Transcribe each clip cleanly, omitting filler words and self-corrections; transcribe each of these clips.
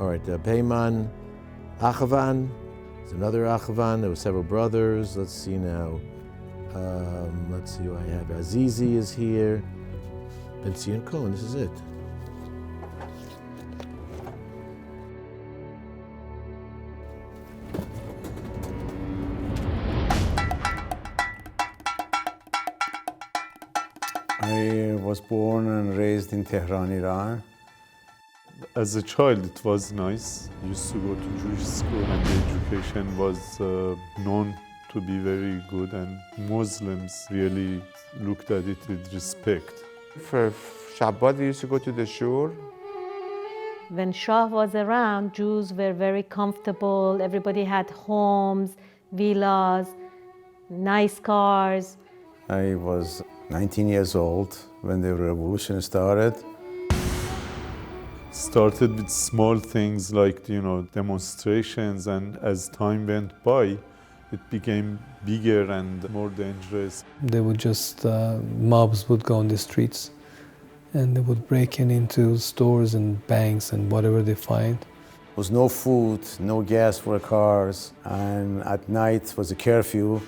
All right, Peyman Achavan is another Achavan. There were several brothers. Let's see now. Let's see who I have. Azizi is here. Ben Zion Cohen, this is it. I was born and raised in Tehran, Iran. As a child, it was nice. I used to go to Jewish school, and the education was known to be very good, and Muslims really looked at it with respect. For Shabbat, we used to go to the shul. When Shah was around, Jews were very comfortable. Everybody had homes, villas, nice cars. I was 19 years old when the revolution started. Started with small things like, demonstrations, and as time went by, it became bigger and more dangerous. They would just, mobs would go on the streets and they would break into stores and banks and whatever they find. There was no food, no gas for cars, and at night was a curfew.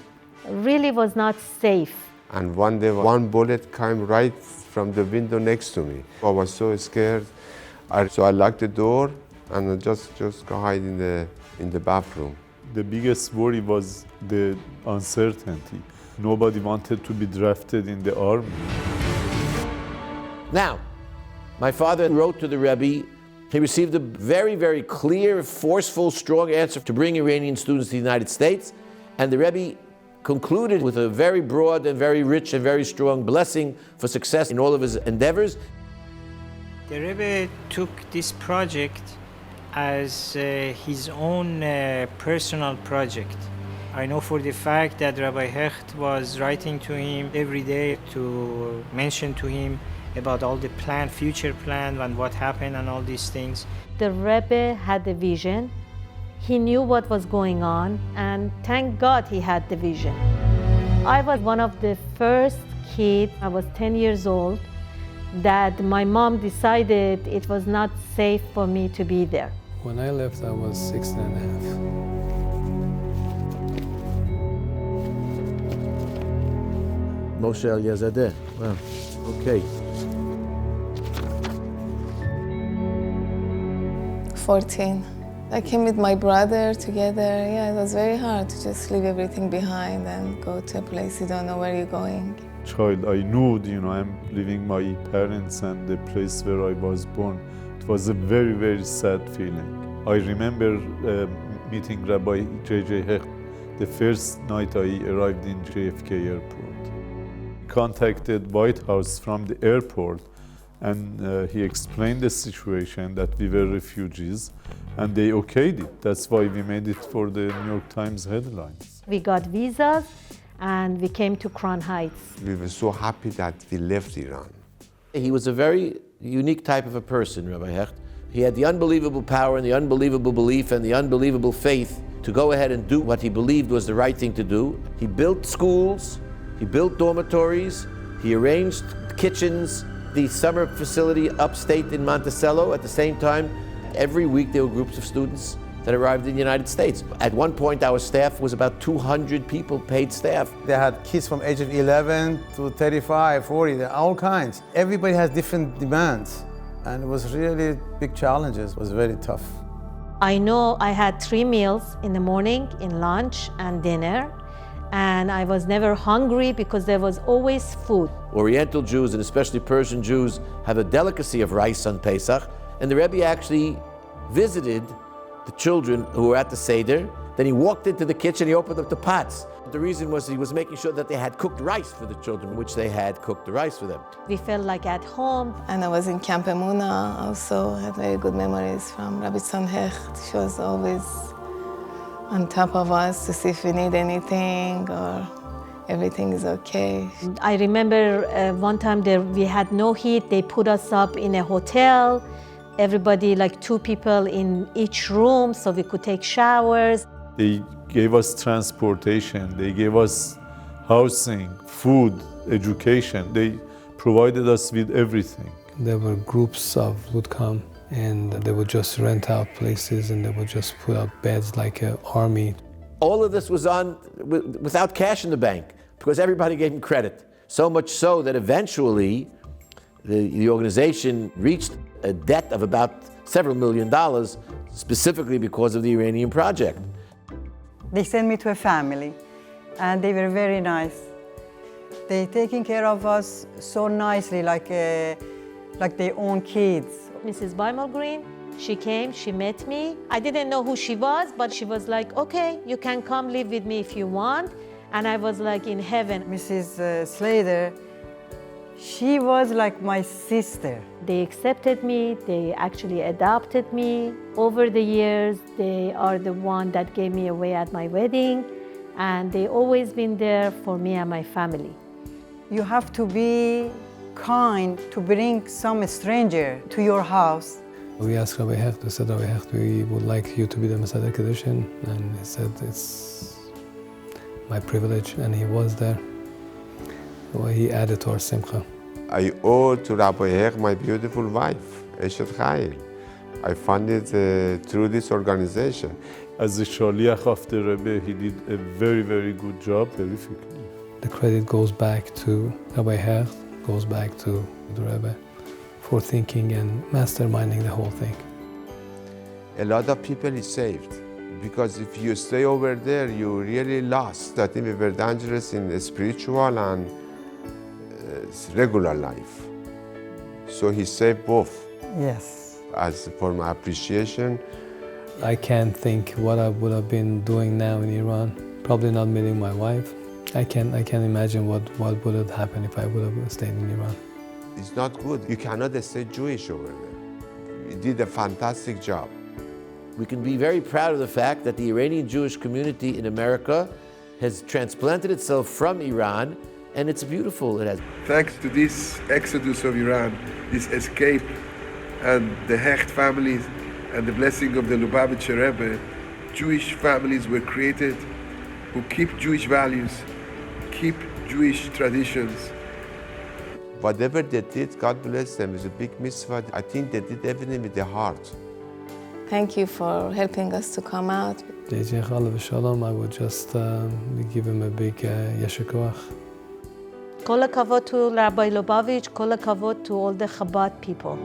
Really was not safe. And one day, one bullet came right from the window next to me. I was so scared. So I locked the door and I just go hide in the bathroom. The biggest worry was the uncertainty. Nobody wanted to be drafted in the army. Now, my father wrote to the Rebbe. He received a very, very clear, forceful, strong answer to bring Iranian students to the United States. And the Rebbe concluded with a very broad and very rich and very strong blessing for success in all of his endeavors. The Rebbe took this project as his own personal project. I know for the fact that Rabbi Hecht was writing to him every day to mention to him about all the future plan and what happened and all these things. The Rebbe had a vision. He knew what was going on, and thank God he had the vision. I was one of the first kids, I was 10 years old, that my mom decided it was not safe for me to be there. When I left, I was 16 and a half. Moshe Eliezer. Wow, okay. 14. I came with my brother together. Yeah, it was very hard to just leave everything behind and go to a place you don't know where you're going. Child, I knew, I'm leaving my parents and the place where I was born. It was a very, very sad feeling. I remember meeting Rabbi JJ Hecht the first night I arrived in JFK airport. He contacted White House from the airport, and he explained the situation, that we were refugees, and they okayed it. That's why we made it for the New York Times headlines. We got visas and we came to Crown Heights. We were so happy that we left Iran. He was a very unique type of a person, Rabbi Hecht. He had the unbelievable power and the unbelievable belief and the unbelievable faith to go ahead and do what he believed was the right thing to do. He built schools, he built dormitories, he arranged kitchens, the summer facility upstate in Monticello. At the same time, every week there were groups of students that arrived in the United States. At one point, our staff was about 200 people, paid staff. They had kids from age of 11 to 35, 40, all kinds. Everybody has different demands, and it was really big challenges. It was very tough. I know I had 3 meals in the morning, in lunch and dinner, and I was never hungry because there was always food. Oriental Jews, and especially Persian Jews, have a delicacy of rice on Pesach, and the Rebbe actually visited the children who were at the Seder. Then he walked into the kitchen, he opened up the pots. The reason was he was making sure that they had cooked rice for the children, which they had cooked the rice for them. We felt like at home. And I was in Camp Emuna, also had very good memories from Rabbi JJ Hecht. She was always on top of us to see if we need anything or everything is okay. I remember one time we had no heat. They put us up in a hotel. Everybody, like 2 people in each room, so we could take showers. They gave us transportation, they gave us housing, food, education. They provided us with everything. There were groups of would come and they would just rent out places and they would just put out beds like an army. All of this was on without cash in the bank because everybody gave him credit. So much so that eventually the organization reached a debt of about several $1 million specifically because of the Iranian project. They sent me to a family and they were very nice. They taking care of us so nicely like their own kids. Mrs. Bimal Green, she came, she met me. I didn't know who she was, but she was like, okay, you can come live with me if you want. And I was like in heaven. Mrs. Slater, she was like my sister. They accepted me, they actually adopted me. Over the years, they are the one that gave me away at my wedding, and they always been there for me and my family. You have to be kind to bring some stranger to your house. We asked Rabbi Hecht, we said, Rabbi Hecht, we would like you to be the Mesader Kiddushin, and he said, it's my privilege, and he was there. Well, he added to our simcha. I owe to Rabbi Hecht my beautiful wife, Eshet Chayil. I found it through this organization. As the shaliach of the Rebbe, he did a very, very good job, terrifically. The credit goes back to Rabbi Hecht, goes back to the Rebbe for thinking and masterminding the whole thing. A lot of people is saved because if you stay over there, you really lost. I think we were dangerous in spiritual and regular life. So he saved both. Yes. As for my appreciation, I can't think what I would have been doing now in Iran. Probably not meeting my wife. I can't imagine what would have happened if I would have stayed in Iran. it's not good. You cannot stay Jewish over there. You did a fantastic job. We can be very proud of the fact that the Iranian Jewish community in America has transplanted itself from Iran, and it's beautiful. It has. Thanks to this exodus of Iran, this escape, and the Hecht families, and the blessing of the Lubavitcher Rebbe, Jewish families were created who keep Jewish values, keep Jewish traditions. Whatever they did, God bless them. It's a big mitzvah. I think they did everything with their heart. Thank you for helping us to come out. JJ Chalav Shalom, I would just give him a big yesher koach. Kol hakavod to Rabbi Lubavitch, kol hakavod to all the Chabad people.